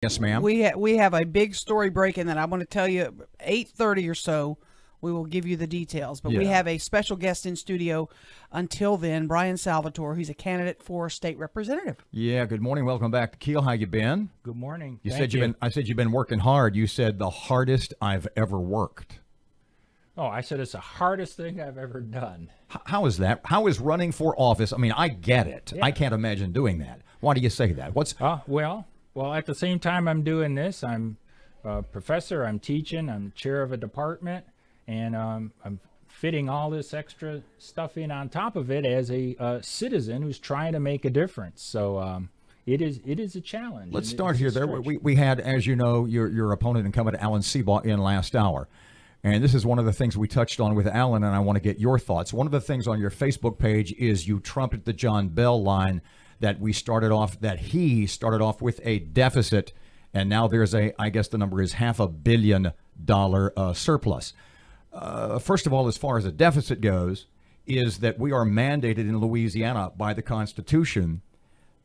Yes, ma'am. We have a big story breaking that I want to tell you 8:30 or so. We will give you the details, but we Yeah. have a special guest in studio until then, Brian Salvatore, who's a candidate for state representative. Yeah, good morning. Welcome back to Keel. How you been? Good morning. You Thank said you've been I said you've been working hard. You said the hardest I've ever worked. Oh, I said it's the hardest thing I've ever done. How is that? How is running for office? I mean, I get it. Yeah. I can't imagine doing that. Why do you say that? What's Well, at the same time I'm doing this, I'm a professor, I'm teaching, I'm chair of a department, and I'm fitting all this extra stuff in on top of it as a citizen who's trying to make a difference. So it is a challenge. Let's and start it's a here. There stretch. we had, as you know, your opponent incumbent Alan Seabaugh in last hour. And this is one of the things we touched on with Alan, and I want to get your thoughts. One of the things on your Facebook page is you trumpet the John Bell line that he started off with a deficit, and now there's I guess the number is $500 million surplus. First of all, as far as a deficit goes, is that we are mandated in Louisiana by the Constitution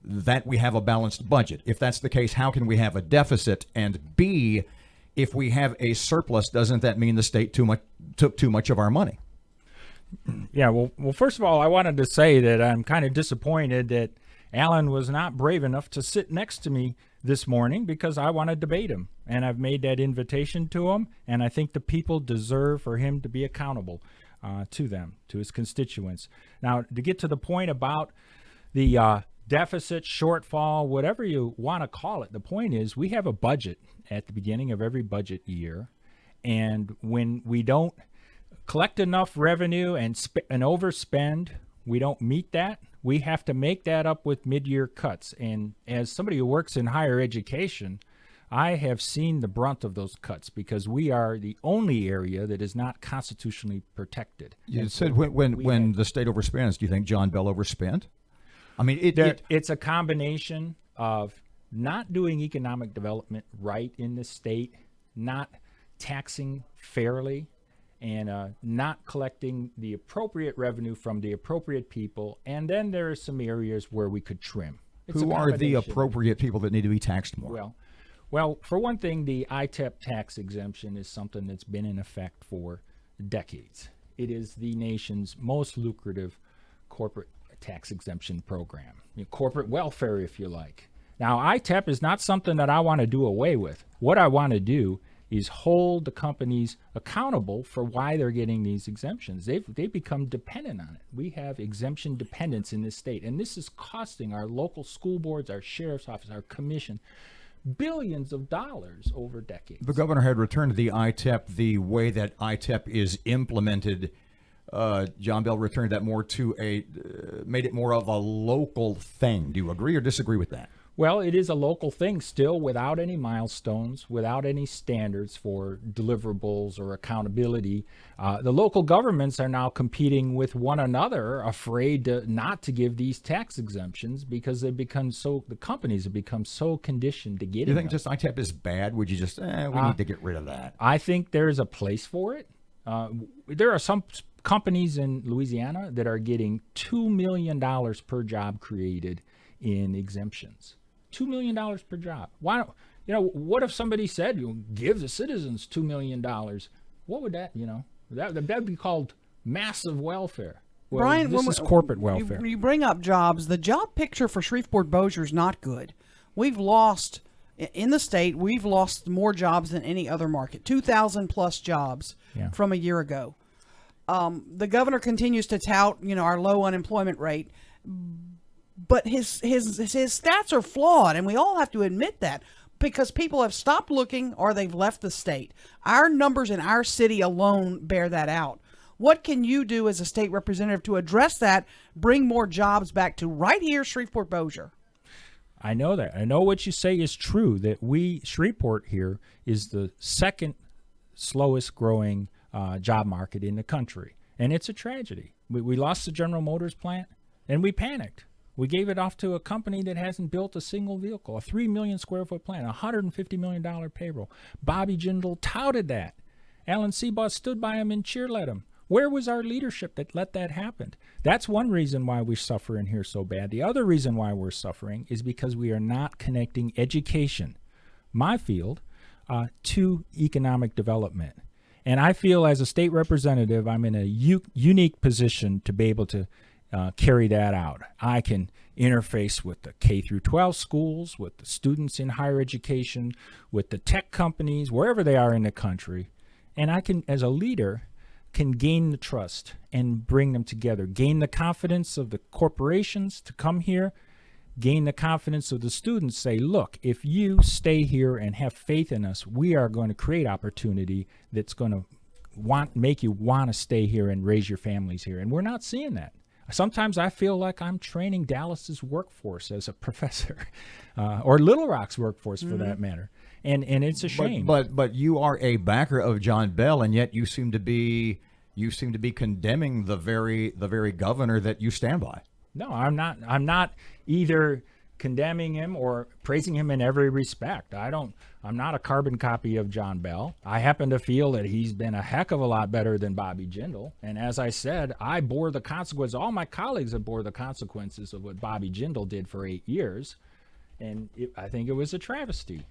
that we have a balanced budget. If that's the case, how can we have a deficit? And B, if we have a surplus, doesn't that mean the state took too much of our money? Yeah, well, first of all, I wanted to say that I'm kind of disappointed that Alan was not brave enough to sit next to me this morning because I want to debate him. And I've made that invitation to him, and I think the people deserve for him to be accountable to them, to his constituents. Now, to get to the point about the deficit, shortfall, whatever you want to call it, the point is we have a budget at the beginning of every budget year, and when we don't collect enough revenue and overspend, we don't meet that. We have to make that up with mid-year cuts. And as somebody who works in higher education, I have seen the brunt of those cuts because we are the only area that is not constitutionally protected. You said when the state overspends, do you think John Bell overspent? I mean, it's a combination of not doing economic development right in the state, not taxing fairly, and not collecting the appropriate revenue from the appropriate people. And then there are some areas where we could trim. Who are the appropriate people that need to be taxed more? Well, for one thing, the ITEP tax exemption is something that's been in effect for decades. It is the nation's most lucrative corporate tax exemption program, corporate welfare, if you like. Now, ITEP is not something that I want to do away with. What I want to do is hold the companies accountable for why they're getting these exemptions. They've become dependent on it. We have exemption dependence in this state, and this is costing our local school boards, our sheriff's office, our commission, billions of dollars over decades. The governor had returned the ITEP the way that ITEP is implemented. John Bell returned that more to made it more of a local thing. Do you agree or disagree with that? Well, it is a local thing still, without any milestones, without any standards for deliverables or accountability. The local governments are now competing with one another, afraid not to give these tax exemptions because the companies have become so conditioned to getting them. You think just ITEP is bad? Would you just, we need to get rid of that? I think there is a place for it. There are some companies in Louisiana that are getting $2 million per job created in exemptions. $2 million per job. Why don't, what if somebody said, give the citizens $2 million? What would that, that'd be called massive welfare. Well, Brian, this is corporate welfare. You bring up jobs. The job picture for Shreveport-Bossier is not good. We've lost, in the state, we've lost more jobs than any other market, 2,000 plus jobs from a year ago. The governor continues to tout, our low unemployment rate, but his stats are flawed, and we all have to admit that because people have stopped looking or they've left the state. Our numbers in our city alone bear that out. What can you do as a state representative to address that, bring more jobs back to right here, Shreveport-Bossier? I know that. I know what you say is true, that Shreveport here is the second slowest growing job market in the country. And it's a tragedy. We lost the General Motors plant, and we panicked. We gave it off to a company that hasn't built a single vehicle, a 3 million square foot plant, a $150 million payroll. Bobby Jindal touted that. Alan Seabaugh stood by him and cheerlead him. Where was our leadership that let that happen? That's one reason why we're suffering here so bad. The other reason why we're suffering is because we are not connecting education my field to economic development. And I feel as a state representative, I'm in a unique position to be able to carry that out. I can interface with the K through 12 schools, with the students in higher education, with the tech companies, wherever they are in the country. And I can, as a leader, can gain the trust and bring them together, gain the confidence of the corporations to come here, gain the confidence of the students, say, look, if you stay here and have faith in us, we are going to create opportunity that's going to make you want to stay here and raise your families here. And we're not seeing that. Sometimes I feel like I'm training Dallas's workforce as a professor, or Little Rock's workforce for that matter. And it's a shame. But you are a backer of John Bell, and yet you seem to be condemning the very governor that you stand by. No, I'm not. I'm not either condemning him or praising him in every respect. I'm not a carbon copy of John Bell. I happen to feel that he's been a heck of a lot better than Bobby Jindal. And as I said, I bore the consequences. All my colleagues have bore the consequences of what Bobby Jindal did for 8 years. And I think it was a travesty.